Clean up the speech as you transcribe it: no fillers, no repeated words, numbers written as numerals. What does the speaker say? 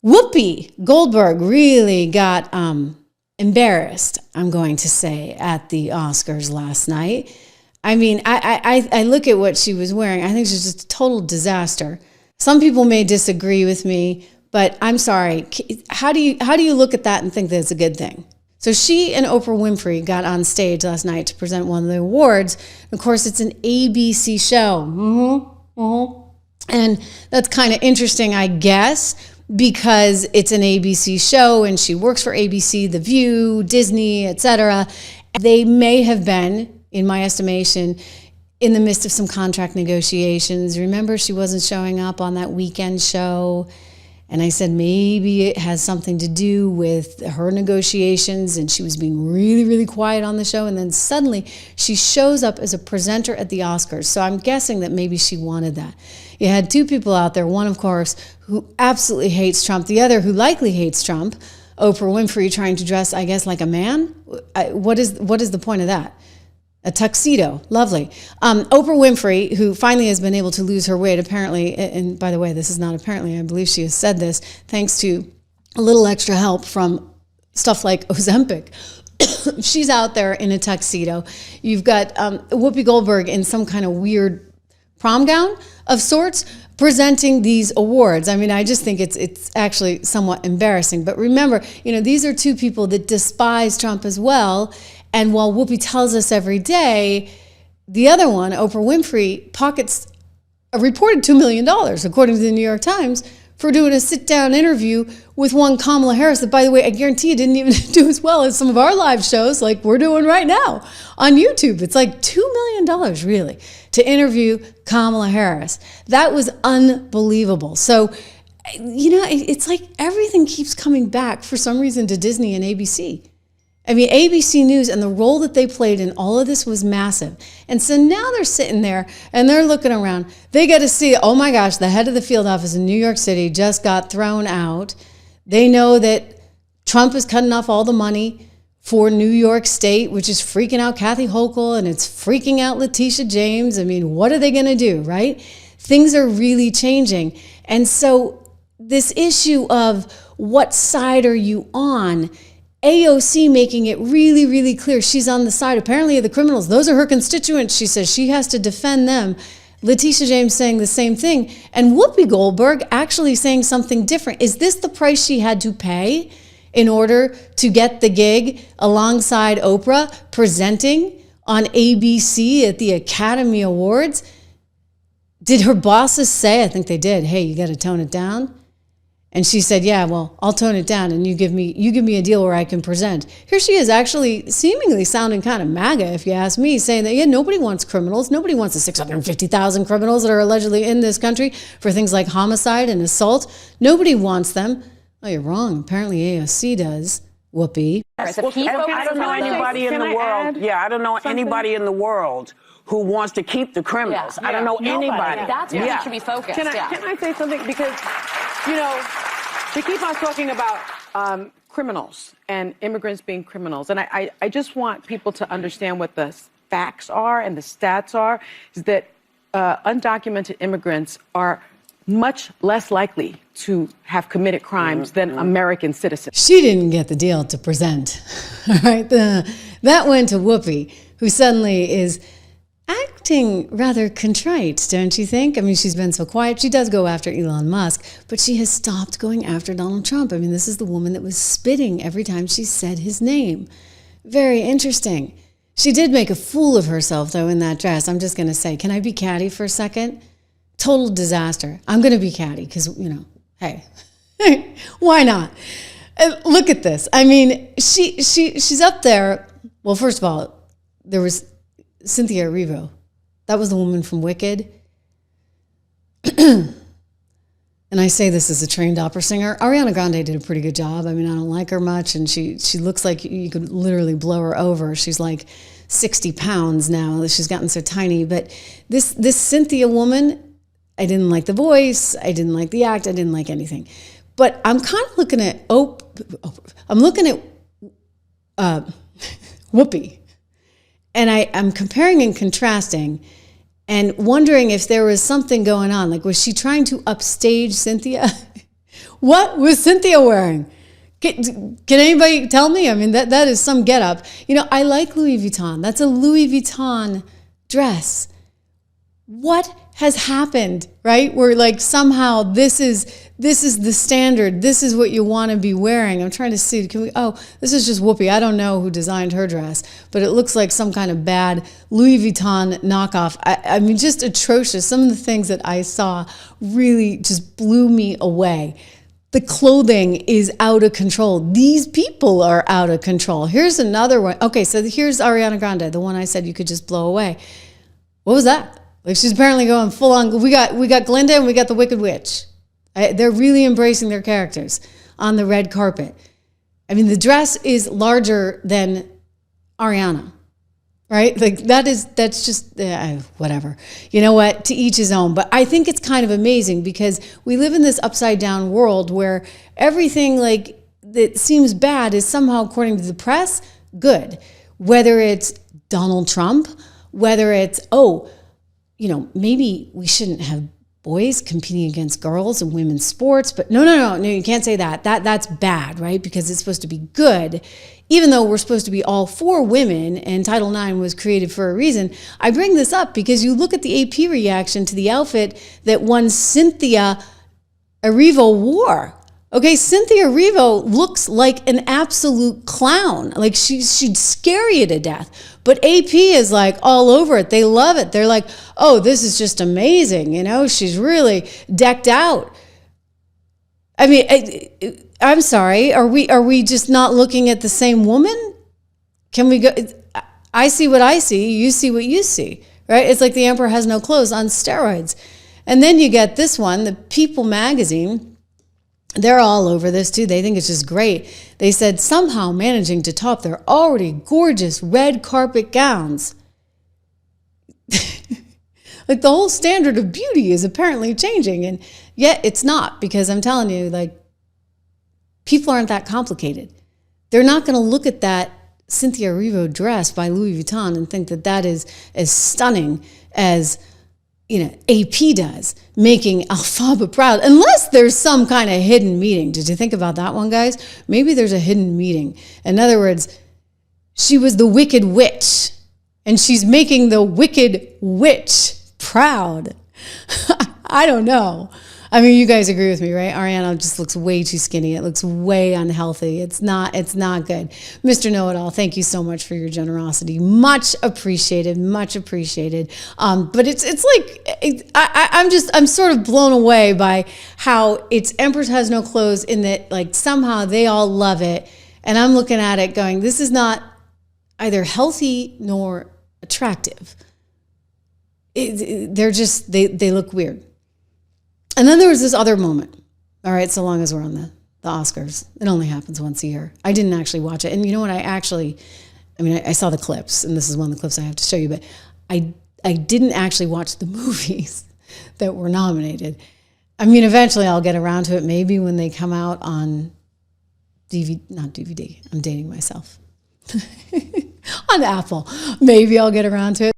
Whoopi Goldberg really got embarrassed, I'm going to say, at the Oscars last night. I mean, I look at what she was wearing. I think she's just a total disaster. Some people may disagree with me, but I'm sorry. How do you look at that and think that it's a good thing? So she and Oprah Winfrey got on stage last night to present one of the awards. Of course, it's an ABC show. And that's kind of interesting, I guess, because it's an ABC show and she works for ABC, The View, Disney, etc. They may have been, in my estimation, in the midst of some contract negotiations. Remember, she wasn't showing up on that weekend show. And I said, maybe it has something to do with her negotiations and she was being really, really quiet on the show. And then suddenly she shows up as a presenter at the Oscars. So I'm guessing that maybe she wanted that. You had two people out there, one, of course, who absolutely hates Trump, the other who likely hates Trump, Oprah Winfrey, trying to dress, I guess, like a man. What is the point of that? A tuxedo, lovely. Oprah Winfrey, who finally has been able to lose her weight, apparently, and by the way, this is not apparently, I believe she has said this, thanks to a little extra help from stuff like Ozempic. She's out there in a tuxedo. You've got Whoopi Goldberg in some kind of weird prom gown of sorts, presenting these awards. I mean, I just think it's actually somewhat embarrassing. But remember, these are two people that despise Trump as well. And while Whoopi tells us every day, the other one, Oprah Winfrey, pockets a reported $2 million, according to the New York Times, for doing a sit-down interview with one Kamala Harris that, by the way, I guarantee you didn't even do as well as some of our live shows like we're doing right now on YouTube. It's like $2 million, really, to interview Kamala Harris. That was unbelievable. So, it's like everything keeps coming back for some reason to Disney and ABC. I mean, ABC News and the role that they played in all of this was massive. And so now they're sitting there and they're looking around. They get to see, oh my gosh, the head of the field office in New York City just got thrown out. They know that Trump is cutting off all the money for New York State, which is freaking out Kathy Hochul and it's freaking out Letitia James. I mean, what are they going to do, right? Things are really changing. And so this issue of what side are you on, AOC making it really, really clear she's on the side, apparently, of the criminals. Those are her constituents. She says she has to defend them. Letitia James saying the same thing. And Whoopi Goldberg actually saying something different. Is this the price she had to pay in order to get the gig alongside Oprah presenting on ABC at the Academy Awards? Did her bosses say, I think they did, hey, you got to tone it down? And she said, yeah, well, I'll tone it down and you give me a deal where I can present. Here she is actually seemingly sounding kind of MAGA, if you ask me, saying that, yeah, nobody wants criminals. Nobody wants the 650,000 criminals that are allegedly in this country for things like homicide and assault. Nobody wants them. Oh, you're wrong. Apparently AOC does. Whoopi. I don't know anybody in the world. Yeah, I don't know anybody in the world who wants to keep the criminals. I don't know anybody. That's where we should be focused. Can I say something? Because, we keep on talking about criminals and immigrants being criminals. And I just want people to understand what the facts are and the stats are, is that undocumented immigrants are much less likely to have committed crimes than American citizens. She didn't get the deal to present. All right, that went to Whoopi, who suddenly is acting rather contrite, don't you think? I mean, she's been so quiet. She does go after Elon Musk, but she has stopped going after Donald Trump. I mean, this is the woman that was spitting every time she said his name. Very interesting. She did make a fool of herself, though, in that dress. I'm just going to say, can I be catty for a second? Total disaster. I'm going to be catty because, hey, why not? Look at this. I mean, she's up there. Well, first of all, there was Cynthia Erivo. That was the woman from Wicked. And I say this as a trained opera singer. Ariana Grande did a pretty good job. I mean, I don't like her much, and she looks like you could literally blow her over. She's like 60 pounds now. She's gotten so tiny. But this Cynthia woman, I didn't like the voice. I didn't like the act. I didn't like anything. But I'm kind of looking at I'm looking at Whoopi. And I'm comparing and contrasting and wondering if there was something going on. Like, was she trying to upstage Cynthia? What was Cynthia wearing? Can anybody tell me? I mean, that is some get up. You know, I like Louis Vuitton. That's a Louis Vuitton dress. What has happened, right? Where like somehow this is the standard. This is what you want to be wearing. I'm trying to see. This is just Whoopi. I don't know who designed her dress, but it looks like some kind of bad Louis Vuitton knockoff. I mean, just atrocious. Some of the things that I saw really just blew me away. The clothing is out of control. These people are out of control. Here's another one. Okay, so here's Ariana Grande, the one I said you could just blow away. What was that? Like she's apparently going full on. We got Glinda and we got the Wicked Witch. They're really embracing their characters on the red carpet. I mean, the dress is larger than Ariana, right? Like that's just whatever. You know what? To each his own. But I think it's kind of amazing because we live in this upside down world where everything like that seems bad is somehow, according to the press, good. Whether it's Donald Trump, whether it's maybe we shouldn't have boys competing against girls in women's sports, but no, you can't say that. That's bad, right? Because it's supposed to be good, even though we're supposed to be all for women and Title IX was created for a reason. I bring this up because you look at the AP reaction to the outfit that one Cynthia Erivo wore. Okay, Cynthia Erivo looks like an absolute clown. Like she'd scare you to death. But AP is like all over it. They love it. They're like, oh, this is just amazing. You know, she's really decked out. I mean, I'm sorry. Are we just not looking at the same woman? Can we go? I see what I see. You see what you see, right? It's like the emperor has no clothes on steroids. And then you get this one, the People magazine. They're all over this too. They think it's just great. They said somehow managing to top their already gorgeous red carpet gowns. Like the whole standard of beauty is apparently changing, and yet it's not, because I'm telling you, like, people aren't that complicated. They're not going to look at that Cynthia Erivo dress by Louis Vuitton and think that that is as stunning as AP does, making Alphaba proud, unless there's some kind of hidden meeting. Did you think about that one, guys? Maybe there's a hidden meeting. In other words, she was the Wicked Witch, and she's making the Wicked Witch proud. I don't know. I mean, you guys agree with me, right? Ariana just looks way too skinny. It looks way unhealthy. It's not good. Mr. Know-It-All, thank you so much for your generosity. Much appreciated, much appreciated. But it's like, I'm sort of blown away by how it's Empress Has No Clothes, in that like somehow they all love it. And I'm looking at it going, this is not either healthy nor attractive. They look weird. And then there was this other moment. All right, so long as we're on the Oscars. It only happens once a year. I didn't actually watch it. And you know what? I saw the clips, and this is one of the clips I have to show you, but I didn't actually watch the movies that were nominated. I mean, eventually I'll get around to it, maybe when they come out on not DVD. I'm dating myself. On Apple. Maybe I'll get around to it.